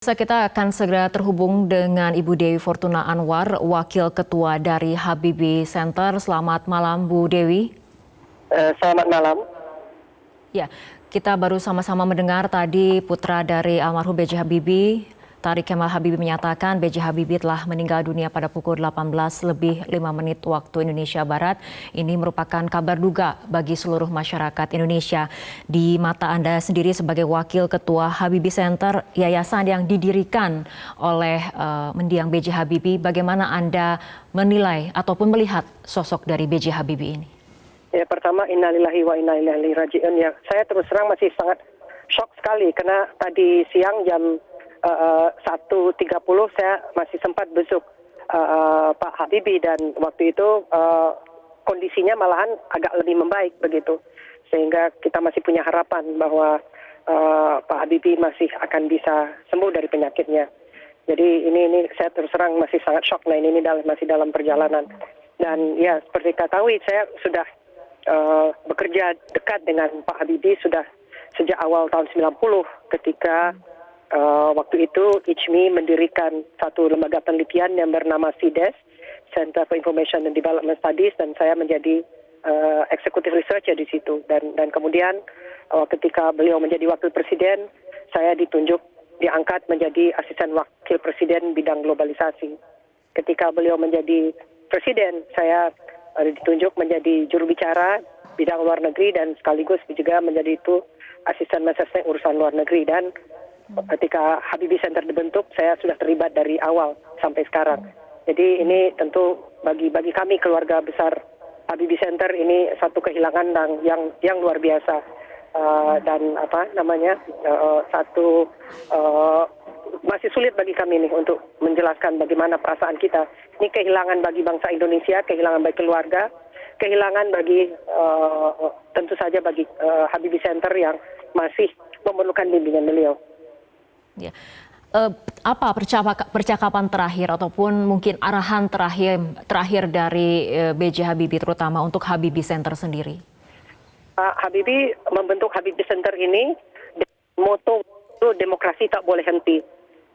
Kita akan segera terhubung dengan Ibu Dewi Fortuna Anwar, Wakil Ketua dari Habibie Center. Selamat malam, Bu Dewi. Selamat malam. Ya, kita baru sama-sama mendengar tadi putra dari almarhum B.J. Habibie, Tariq Kemal Habibie menyatakan B.J. Habibie telah meninggal dunia pada pukul 18:05 waktu Indonesia Barat. Ini merupakan kabar duka bagi seluruh masyarakat Indonesia. Di mata Anda sendiri sebagai Wakil Ketua Habibie Center, yayasan yang didirikan oleh mendiang B.J. Habibie, bagaimana Anda menilai ataupun melihat sosok dari B.J. Habibie ini? Ya, pertama innalillahi wa inna ilaihi raji'un. Ya, saya terus terang masih sangat shock sekali karena tadi siang jam 1.30 saya masih sempat besuk Pak Habibie dan waktu itu kondisinya malahan agak lebih membaik begitu. Sehingga kita masih punya harapan bahwa Pak Habibie masih akan bisa sembuh dari penyakitnya. Jadi ini saya terus terang masih sangat shock. Nah ini masih dalam perjalanan. Dan ya seperti ketahui saya sudah bekerja dekat dengan Pak Habibie sudah sejak awal tahun 90 ketika waktu itu ICMI mendirikan satu lembaga penelitian yang bernama CIDES, Center for Information and Development Studies, dan saya menjadi executive researcher di situ. Dan kemudian ketika beliau menjadi wakil presiden, saya diangkat menjadi asisten wakil presiden bidang globalisasi. Ketika beliau menjadi presiden, saya ditunjuk menjadi juru bicara bidang luar negeri dan sekaligus juga menjadi itu asisten mensesnek urusan luar negeri. Dan ketika Habibie Center dibentuk, saya sudah terlibat dari awal sampai sekarang. Jadi ini tentu bagi kami keluarga besar Habibie Center ini satu kehilangan yang luar biasa. Dan masih sulit bagi kami nih untuk menjelaskan bagaimana perasaan kita. Ini kehilangan bagi bangsa Indonesia, kehilangan bagi keluarga, kehilangan bagi tentu saja bagi Habibie Center yang masih memerlukan bimbingan beliau. Ya. Apa percakapan terakhir ataupun mungkin arahan terakhir dari B.J. Habibie terutama untuk Habibie Center sendiri? Habibie membentuk Habibie Center ini dengan moto demokrasi tak boleh henti.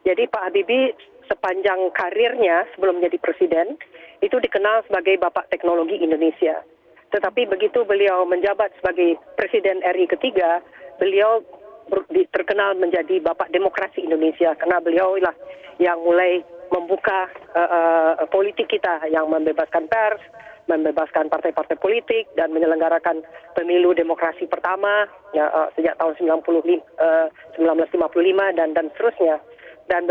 Jadi Pak Habibie sepanjang karirnya sebelum menjadi presiden itu dikenal sebagai Bapak Teknologi Indonesia. Tetapi begitu beliau menjabat sebagai Presiden RI ketiga, beliau terkenal menjadi Bapak Demokrasi Indonesia karena beliau lah yang mulai membuka politik kita, yang membebaskan pers, membebaskan partai-partai politik dan menyelenggarakan pemilu demokrasi pertama sejak tahun 1955 dan seterusnya. Dan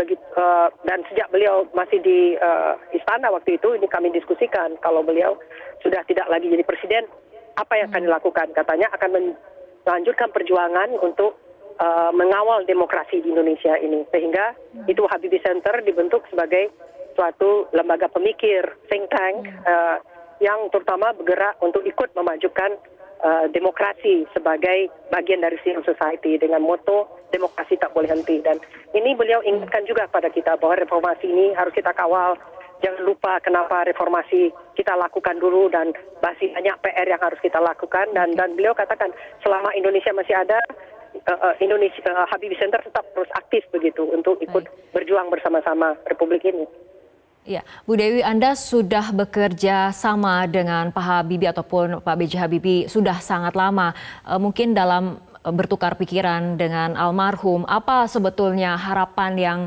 sejak beliau masih di istana waktu itu, ini kami diskusikan kalau beliau sudah tidak lagi jadi presiden, apa yang akan dilakukan? Katanya akan melanjutkan perjuangan untuk mengawal demokrasi di Indonesia ini. Sehingga itu Habibie Center dibentuk sebagai suatu lembaga pemikir, think tank, yang terutama bergerak untuk ikut memajukan demokrasi sebagai bagian dari civil society dengan moto demokrasi tak boleh henti. Dan ini beliau ingatkan juga pada kita bahwa reformasi ini harus kita kawal. Jangan lupa kenapa reformasi kita lakukan dulu dan masih banyak PR yang harus kita lakukan. Dan beliau katakan selama Indonesia masih ada, Habibie Center tetap terus aktif begitu untuk ikut berjuang bersama-sama Republik ini. Ya, Bu Dewi, Anda sudah bekerja sama dengan Pak Habibie ataupun Pak B.J. Habibie sudah sangat lama. Mungkin dalam bertukar pikiran dengan almarhum, apa sebetulnya harapan yang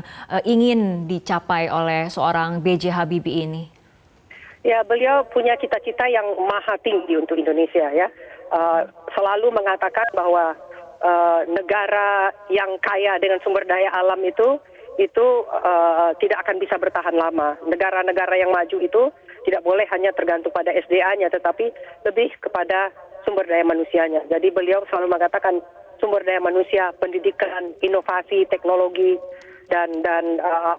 ingin dicapai oleh seorang B.J. Habibie ini? Ya, beliau punya cita-cita yang maha tinggi untuk Indonesia ya. Selalu mengatakan bahwa negara yang kaya dengan sumber daya alam itu tidak akan bisa bertahan lama. Negara-negara yang maju itu tidak boleh hanya tergantung pada SDA-nya, tetapi lebih kepada sumber daya manusianya. Jadi beliau selalu mengatakan sumber daya manusia, pendidikan, inovasi, teknologi, dan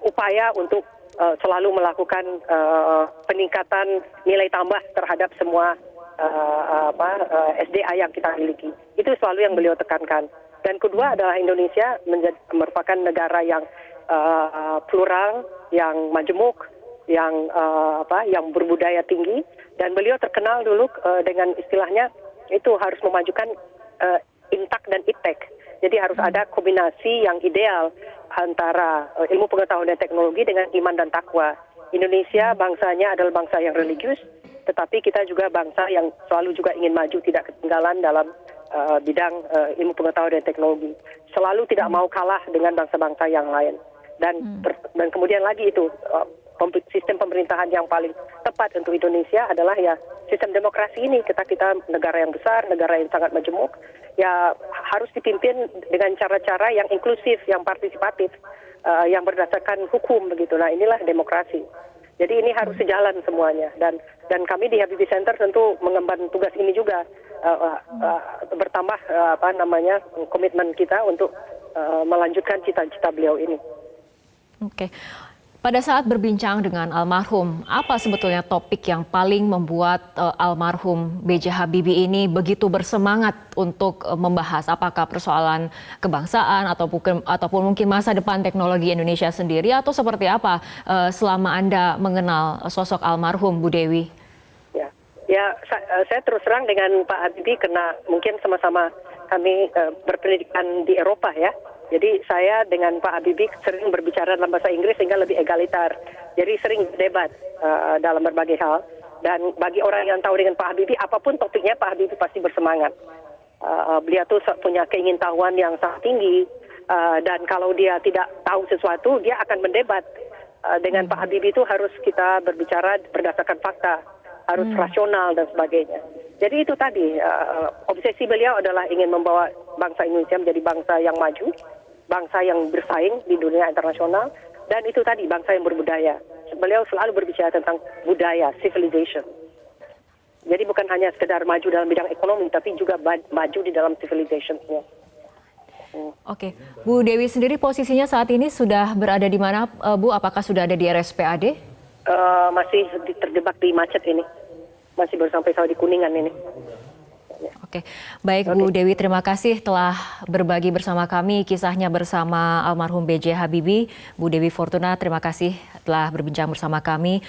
upaya untuk selalu melakukan peningkatan nilai tambah terhadap semua SDA yang kita miliki. Itu selalu yang beliau tekankan. Dan kedua adalah Indonesia merupakan negara yang plural, yang majemuk, yang berbudaya tinggi, dan beliau terkenal dulu dengan istilahnya itu harus memajukan intak dan iptek. Jadi harus ada kombinasi yang ideal antara ilmu pengetahuan dan teknologi dengan iman dan takwa. Indonesia bangsanya adalah bangsa yang religius, tetapi kita juga bangsa yang selalu juga ingin maju, tidak ketinggalan dalam bidang ilmu pengetahuan dan teknologi. Selalu tidak mau kalah dengan bangsa-bangsa yang lain. Dan kemudian lagi itu sistem pemerintahan yang paling tepat untuk Indonesia adalah ya sistem demokrasi ini. Kita negara yang besar, negara yang sangat majemuk, ya harus dipimpin dengan cara-cara yang inklusif, yang partisipatif, yang berdasarkan hukum begitu. Nah, inilah demokrasi. Jadi ini harus sejalan semuanya, dan kami di Habibie Center tentu mengemban tugas ini juga, bertambah komitmen kita untuk melanjutkan cita-cita beliau ini. Oke. Pada saat berbincang dengan almarhum, apa sebetulnya topik yang paling membuat almarhum B.J. Habibie ini begitu bersemangat untuk membahas? Apakah persoalan kebangsaan ataupun mungkin masa depan teknologi Indonesia sendiri, atau seperti apa selama Anda mengenal sosok almarhum Bu Dewi? Saya terus terang dengan Pak Habibie karena mungkin sama-sama kami berpendidikan di Eropa ya. Jadi saya dengan Pak Habibie sering berbicara dalam bahasa Inggris sehingga lebih egalitar. Jadi sering debat dalam berbagai hal. Dan bagi orang yang tahu dengan Pak Habibie, apapun topiknya Pak Habibie pasti bersemangat. Beliau tuh punya keingintahuan yang sangat tinggi. Dan kalau dia tidak tahu sesuatu, dia akan mendebat. Dengan Pak Habibie itu harus kita berbicara berdasarkan fakta. Harus rasional dan sebagainya. Jadi itu tadi, obsesi beliau adalah ingin membawa bangsa Indonesia menjadi bangsa yang maju, bangsa yang bersaing di dunia internasional, dan itu tadi, bangsa yang berbudaya. Beliau selalu berbicara tentang budaya, civilization. Jadi bukan hanya sekedar maju dalam bidang ekonomi, tapi juga maju di dalam civilization-nya. Oke, Bu Dewi sendiri posisinya saat ini sudah berada di mana, Bu? Apakah sudah ada di RSPAD? Masih terjebak di macet ini. Masih baru sampai di Kuningan ini. Oke, baik Bu Dewi, terima kasih telah berbagi bersama kami kisahnya bersama almarhum B.J. Habibie. Bu Dewi Fortuna, terima kasih telah berbincang bersama kami.